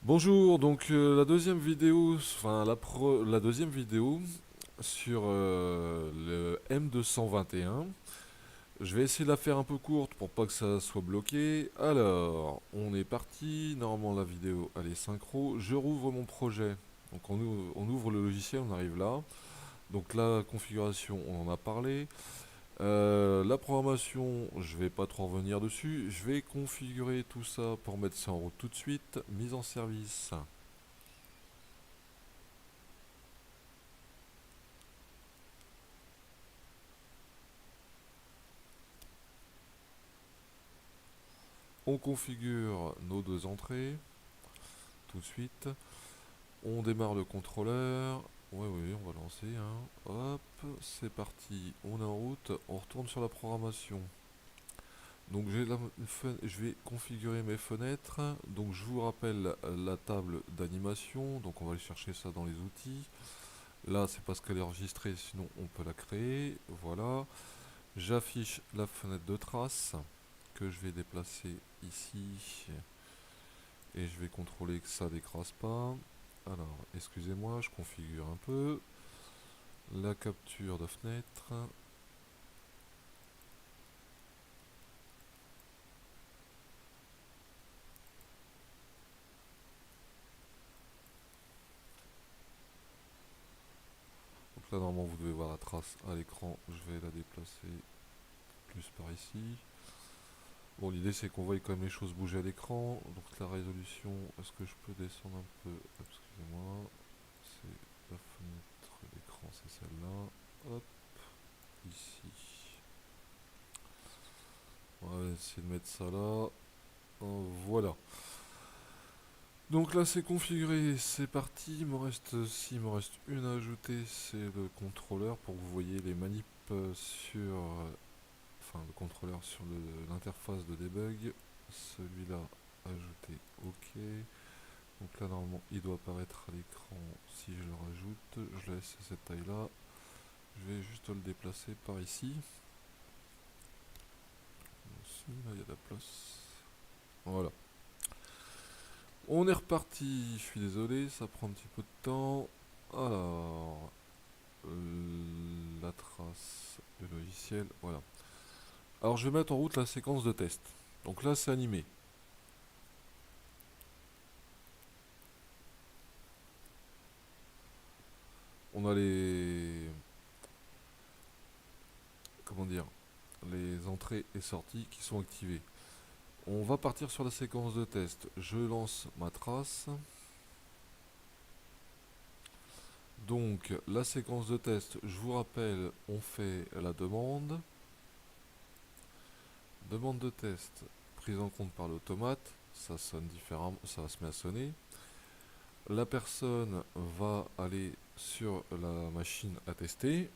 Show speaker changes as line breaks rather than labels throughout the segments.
Bonjour, donc la deuxième vidéo, la deuxième vidéo sur le M221. Je vais essayer de la faire un peu courte pour pas que ça soit bloqué. Alors, on est parti. Normalement, la vidéo elle est synchro. Je rouvre mon projet. Donc, on ouvre le logiciel, on arrive là. Donc, la configuration, on en a parlé. La programmation, je vais pas trop revenir dessus. Je vais configurer tout ça pour mettre ça en route tout de suite. Mise en service. On configure nos deux entrées tout de suite. On démarre le contrôleur. Oui, oui, on va lancer. Hein. Hop, c'est parti. On est en route. On retourne sur la programmation. Donc je vais configurer mes fenêtres. Donc je vous rappelle la table d'animation. Donc on va aller chercher ça dans les outils. Là, c'est parce qu'elle est enregistrée, sinon on peut la créer. Voilà. J'affiche la fenêtre de trace que je vais déplacer ici. Et je vais contrôler que ça décrasse pas. Alors, excusez-moi, je configure un peu. La capture de fenêtre. Donc là, normalement, vous devez voir la trace à l'écran. Je vais la déplacer plus par ici. Bon, l'idée, c'est qu'on voit quand même les choses bouger à l'écran. Donc la résolution, est-ce que je peux descendre un peu? Excusez-moi. C'est la fenêtre d'écran, c'est celle-là. Hop, ici. On va essayer de mettre ça là. Voilà. Donc là c'est configuré, c'est parti. S'il me reste une à ajouter, c'est le contrôleur pour que vous voyez les manips enfin le contrôleur sur l'interface de debug. Celui-là ajouté, ok. Donc là normalement il doit apparaître à l'écran si je le rajoute. Je laisse cette taille là. Je vais juste le déplacer par ici. Ici, là il y a de la place. Voilà. On est reparti, je suis désolé, ça prend un petit peu de temps. Alors, la trace du logiciel, voilà. Alors je vais mettre en route la séquence de test. Donc là c'est animé. On a comment dire, les entrées et sorties qui sont activées. On va partir sur la séquence de test. Je lance ma trace. Donc la séquence de test, je vous rappelle, on fait la demande. Demande de test prise en compte par l'automate. Ça sonne différemment, ça se met à sonner. La personne va aller sur la machine à tester.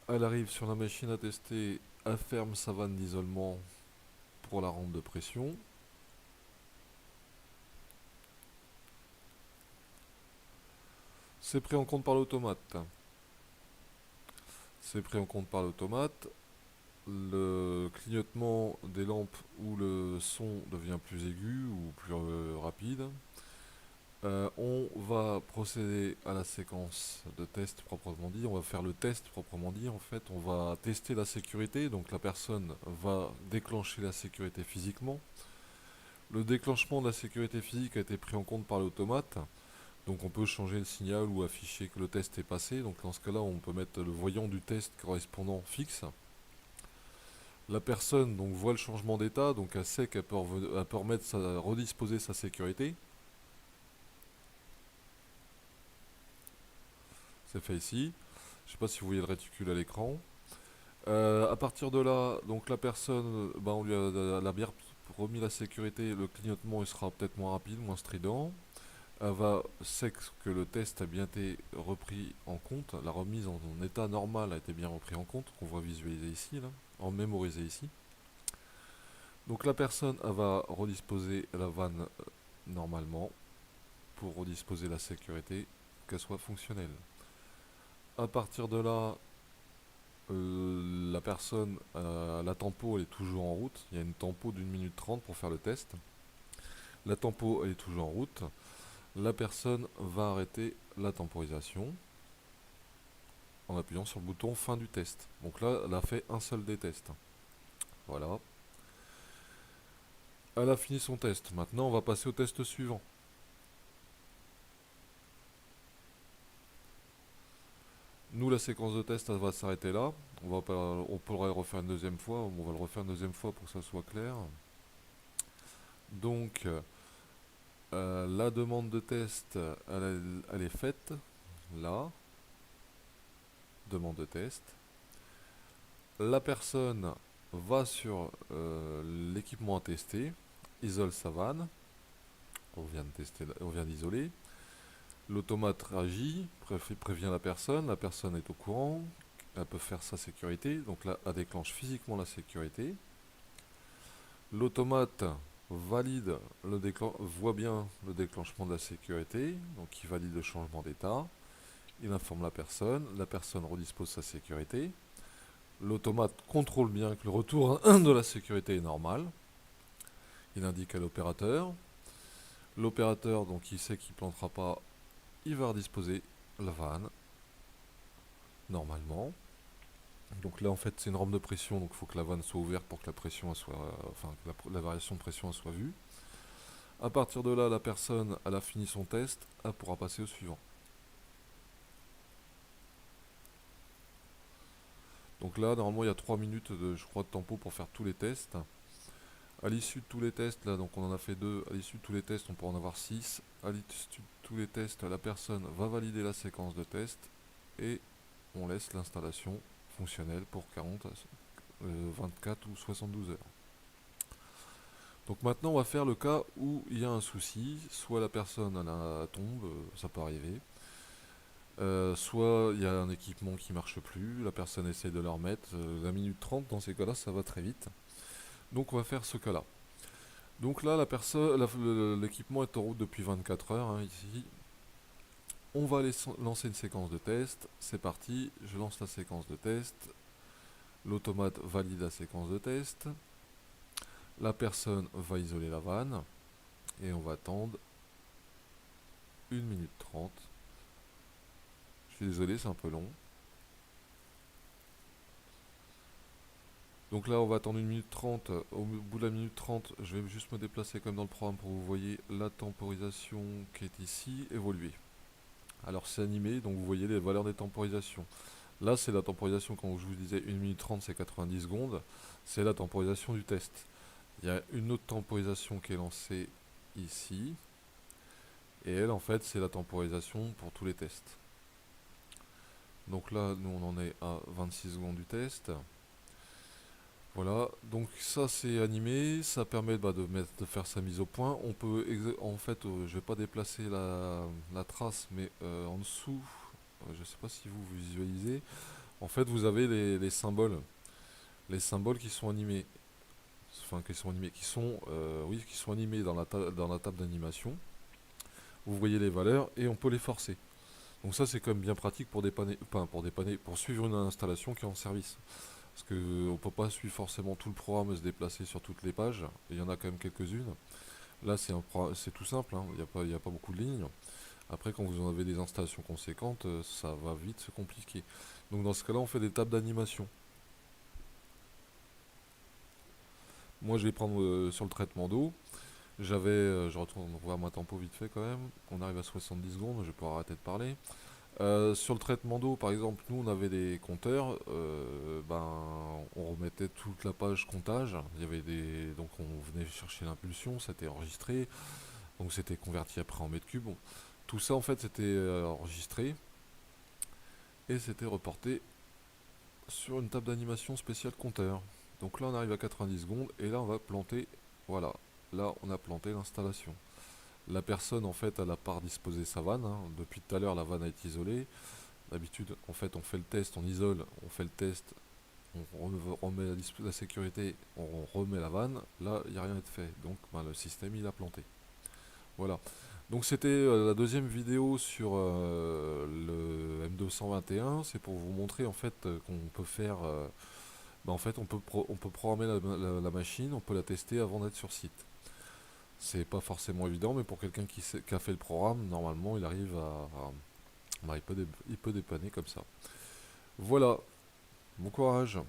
Elle arrive sur la machine à tester, elle ferme sa vanne d'isolement pour la rampe de pression. C'est pris en compte par l'automate. C'est pris en compte par l'automate. Le clignotement des lampes où le son devient plus aigu ou plus rapide. On va procéder à la séquence de test proprement dit. On va faire le test proprement dit. En fait, on va tester la sécurité. Donc la personne va déclencher la sécurité physiquement. Le déclenchement de la sécurité physique a été pris en compte par l'automate. Donc on peut changer le signal ou afficher que le test est passé. Donc dans ce cas-là, on peut mettre le voyant du test correspondant fixe. La personne donc voit le changement d'état, donc elle sait qu'elle peut, redisposer sa sécurité. C'est fait ici. Je ne sais pas si vous voyez le réticule à l'écran. À partir de là, donc la personne, on lui a bien remis la sécurité, le clignotement il sera peut-être moins rapide, moins strident. Elle sait que le test a bien été repris en compte, la remise en état normal a été bien repris en compte, qu'on voit visualiser ici, là, en mémorisé ici. Donc la personne elle va redisposer la vanne normalement pour redisposer la sécurité, qu'elle soit fonctionnelle. À partir de là, la personne, la tempo elle est toujours en route. Il y a une tempo d'1 minute 30 pour faire le test. La tempo elle est toujours en route. La personne va arrêter la temporisation en appuyant sur le bouton fin du test. Donc là, elle a fait un seul des tests. Voilà. Elle a fini son test. Maintenant, on va passer au test suivant. Nous, la séquence de test, elle va s'arrêter là. On pourrait le refaire une deuxième fois. On va le refaire une deuxième fois pour que ça soit clair. Donc, la demande de test, elle est faite. Là. Demande de test. La personne va sur l'équipement à tester, isole sa vanne. On vient de tester, on vient d'isoler. L'automate réagit, prévient la personne est au courant, elle peut faire sa sécurité, donc là elle déclenche physiquement la sécurité. L'automate valide voit bien le déclenchement de la sécurité, donc il valide le changement d'état, il informe la personne redispose sa sécurité. L'automate contrôle bien que le retour de la sécurité est normal, il indique à l'opérateur. L'opérateur, donc il sait qu'il ne plantera pas, il va redisposer la vanne normalement. Donc là en fait c'est une rampe de pression, donc il faut que la vanne soit ouverte pour que la pression soit, enfin que la variation de pression soit vue. À partir de là, la personne elle a fini son test, elle pourra passer au suivant. Donc là normalement il y a 3 minutes de, je crois, de tempo pour faire tous les tests. À l'issue de tous les tests, là donc on en a fait 2, à l'issue de tous les tests on pourra en avoir 6. À l'issue de tous les tests, la personne va valider la séquence de test et on laisse l'installation fonctionnelle pour 40, 24 ou 72 heures. Donc maintenant on va faire le cas où il y a un souci, soit la personne elle tombe, ça peut arriver, soit il y a un équipement qui marche plus, la personne essaye de le remettre, la minute 30 dans ces cas-là ça va très vite. Donc on va faire ce cas-là. Donc là l'équipement est en route depuis 24 heures, hein, ici. On va lancer une séquence de test, c'est parti, je lance la séquence de test, l'automate valide la séquence de test, la personne va isoler la vanne, et on va attendre 1 minute 30. Je suis désolé, c'est un peu long. Donc là, on va attendre 1 minute 30. Au bout de la minute 30, je vais juste me déplacer comme dans le programme pour que vous voyez la temporisation qui est ici évoluer. Alors c'est animé, donc vous voyez les valeurs des temporisations. Là, c'est la temporisation, quand je vous disais 1 minute 30, c'est 90 secondes. C'est la temporisation du test. Il y a une autre temporisation qui est lancée ici. Et elle, en fait, c'est la temporisation pour tous les tests. Donc là, nous, on en est à 26 secondes du test. Voilà, donc ça c'est animé, ça permet de faire sa mise au point. On peut, en fait, je vais pas déplacer la trace, mais en dessous, je sais pas si vous visualisez, en fait vous avez les symboles qui sont animés, enfin qui sont animés, oui, qui sont animés dans dans la table d'animation. Vous voyez les valeurs et on peut les forcer. Donc ça c'est quand même bien pratique pour dépanner, enfin pour suivre une installation qui est en service. Parce qu'on ne peut pas suivre forcément tout le programme et se déplacer sur toutes les pages. Il y en a quand même quelques-unes. Là, c'est tout simple, hein. Il n'y a pas beaucoup de lignes. Après, quand vous en avez des installations conséquentes, ça va vite se compliquer. Donc dans ce cas-là, on fait des tables d'animation. Moi, je vais prendre sur le traitement d'eau. Je retourne voir ma tempo vite fait quand même. On arrive à 70 secondes, je vais pouvoir arrêter de parler. Sur le traitement d'eau, par exemple, nous on avait des compteurs, on remettait toute la page comptage. Donc on venait chercher l'impulsion, c'était enregistré, donc c'était converti après en mètres cubes. Bon, tout ça en fait c'était enregistré et c'était reporté sur une table d'animation spéciale compteur. Donc là on arrive à 90 secondes et là on va planter, voilà, là on a planté l'installation. La personne en fait elle a pas disposé sa vanne, hein. Depuis tout à l'heure la vanne a été isolée. D'habitude en fait on fait le test, on isole, on fait le test, on remet la sécurité, on remet la vanne. Là il n'y a rien de fait, donc le système il a planté. Voilà. Donc c'était la deuxième vidéo sur le M221. C'est pour vous montrer en fait qu'on peut faire, en fait on peut programmer la machine, on peut la tester avant d'être sur site. C'est pas forcément évident, mais pour quelqu'un qui a fait le programme, normalement, il arrive bah, il peut dépanner comme ça. Voilà, bon courage.